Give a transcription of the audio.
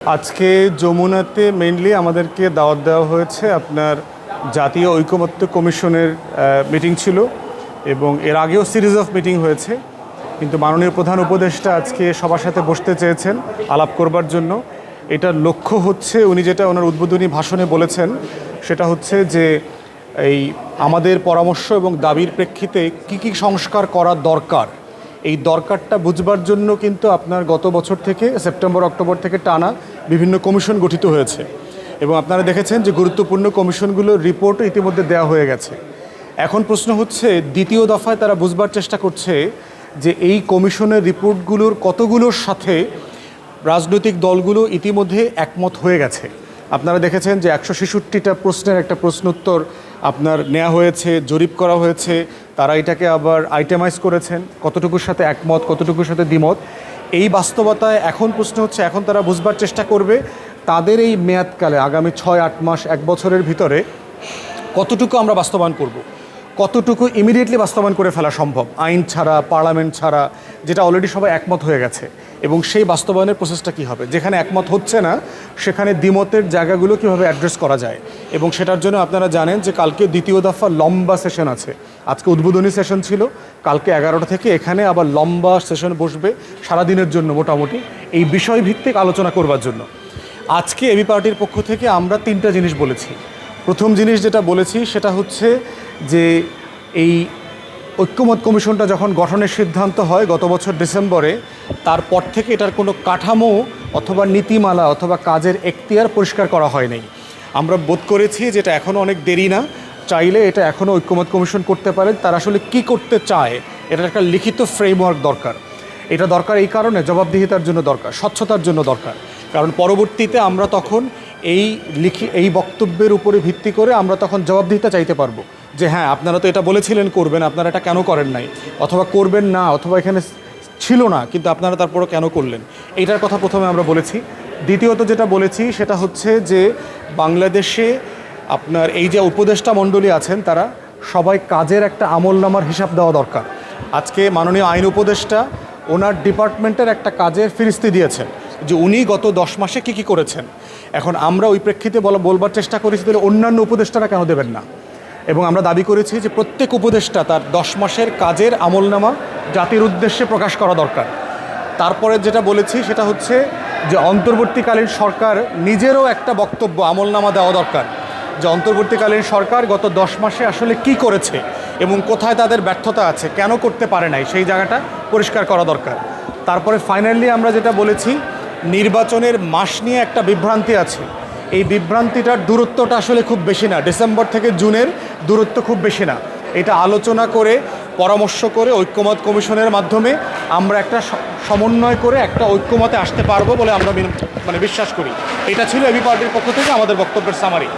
আজকে যমুনাতে মেইনলি আমাদেরকে দাওয়াত দেওয়া হয়েছে আপনার জাতীয় ঐকমত্য কমিশনের মিটিং ছিল এবং এর আগেও সিরিজ অফ মিটিং হয়েছে, কিন্তু মাননীয় প্রধান উপদেষ্টা আজকে সবার সাথে বসতে চেয়েছেন আলাপ করবার জন্য। এটার লক্ষ্য হচ্ছে উনি যেটা ওনার উদ্বোধনী ভাষণে বলেছেন সেটা হচ্ছে যে এই আমাদের পরামর্শ এবং দাবির প্রেক্ষিতে কী সংস্কার করা দরকার, এই দরকারটা বুঝবার জন্য কিন্তু আপনার গত বছর থেকে সেপ্টেম্বর অক্টোবর থেকে টানা বিভিন্ন কমিশন গঠিত হয়েছে এবং আপনারা দেখেছেন যে গুরুত্বপূর্ণ কমিশনগুলোর রিপোর্টও ইতিমধ্যে দেওয়া হয়ে গেছে। এখন প্রশ্ন হচ্ছে দ্বিতীয় দফায় তারা বুঝবার চেষ্টা করছে যে এই কমিশনের রিপোর্টগুলোর কতগুলোর সাথে রাজনৈতিক দলগুলো ইতিমধ্যে একমত হয়ে গেছে। আপনারা দেখেছেন যে 166টা প্রশ্নের একটা প্রশ্নোত্তর আপনার নেওয়া হয়েছে, জরিপ করা হয়েছে, তারা এটাকে আবার আইটেমাইজ করেছেন কতটুকুর সাথে একমত কতটুকুর সাথে দ্বিমত। এই বাস্তবতায় এখন প্রশ্ন হচ্ছে এখন তারা বুঝবার চেষ্টা করবে তাদের এই মেয়াদকালে আগামী 6-8 মাস 1 বছরের ভিতরে কতটুকু আমরা বাস্তবায়ন করব, কতটুকু ইমিডিয়েটলি বাস্তবায়ন করে ফেলা সম্ভব আইন ছাড়া, পার্লামেন্ট ছাড়া, যেটা অলরেডি সবাই একমত হয়ে গেছে, এবং সেই বাস্তবায়নের প্রসেসটা কী হবে। যেখানে একমত হচ্ছে না সেখানে দ্বিমতের জায়গাগুলো কীভাবে অ্যাড্রেস করা যায়, এবং সেটার জন্য আপনারা জানেন যে কালকে দ্বিতীয় দফা লম্বা সেশন আছে। আজকে উদ্বোধনী সেশন ছিল, কালকে 11টা থেকে এখানে আবার লম্বা সেশন বসবে সারাদিনের জন্য মোটামুটি এই বিষয়ভিত্তিক আলোচনা করবার জন্য। আজকে এবি পার্টির পক্ষ থেকে আমরা 3টা জিনিস বলেছি। প্রথম জিনিস যেটা বলেছি সেটা হচ্ছে যে এই ঐক্যমত কমিশনটা যখন গঠনের সিদ্ধান্ত হয় গত বছর ডিসেম্বরে, তারপর থেকে এটার কোনো কাঠামো অথবা নীতিমালা অথবা কাজের এখতিয়ার পরিষ্কার করা হয় নাই। আমরা বোধ করেছি যে এটা এখনও অনেক দেরি না, চাইলে এটা এখনও ঐক্যমত কমিশন করতে পারে। তারা আসলে কী করতে চায় এটার একটা লিখিত ফ্রেমওয়ার্ক দরকার। এটা দরকার এই কারণে জবাবদিহিতার জন্য দরকার, স্বচ্ছতার জন্য দরকার, কারণ পরবর্তীতে আমরা তখন এই বক্তব্যের উপরে ভিত্তি করে আমরা তখন জবাবদিহিতা চাইতে পারবো যে হ্যাঁ আপনারা তো এটা বলেছিলেন করবেন, আপনারা এটা কেন করেন নাই, অথবা করবেন না, অথবা এখানে ছিল না কিন্তু আপনারা তারপরও কেন করলেন। এইটার কথা প্রথমে আমরা বলেছি। দ্বিতীয়ত যেটা বলেছি সেটা হচ্ছে যে বাংলাদেশে আপনার এই যে উপদেষ্টা মণ্ডলী আছেন তারা সবাই কাজের একটা আমলনামার হিসাব দেওয়া দরকার। আজকে মাননীয় আইন উপদেষ্টা ওনার ডিপার্টমেন্টের একটা কাজের ফিরিস্তি দিয়েছেন যে উনি গত 10 মাসে কী করেছেন। এখন আমরা ওই প্রেক্ষিতে বলবার চেষ্টা করেছি তাহলে অন্যান্য উপদেষ্টারা কেন দেবেন না, এবং আমরা দাবি করেছি যে প্রত্যেক উপদেষ্টা তার 10 মাসের কাজের আমলনামা জাতির উদ্দেশ্যে প্রকাশ করা দরকার। তারপরে যেটা বলেছি সেটা হচ্ছে যে অন্তর্বর্তীকালীন সরকার নিজেরও একটা বক্তব্য আমলনামা দেওয়া দরকার যে অন্তর্বর্তীকালীন সরকার গত 10 মাসে আসলে কি করেছে এবং কোথায় তাদের ব্যর্থতা আছে, কেন করতে পারে নাই, সেই জায়গাটা পরিষ্কার করা দরকার। তারপরে ফাইনালি আমরা যেটা বলেছি নির্বাচনের মাস নিয়ে একটা বিভ্রান্তি আছে, এই বিভ্রান্তিটার দূরত্বটা আসলে খুব বেশি না, ডিসেম্বর থেকে জুনের দূরত্ব খুব বেশি না। এটা আলোচনা করে পরামর্শ করে ঐক্যমত কমিশনের মাধ্যমে আমরা একটা সমন্বয় করে একটা ঐক্যমতে আসতে পারবো বলে আমরা বিশ্বাস করি। এটা ছিল এবি পার্টির পক্ষ থেকে আমাদের বক্তব্যের সামারি।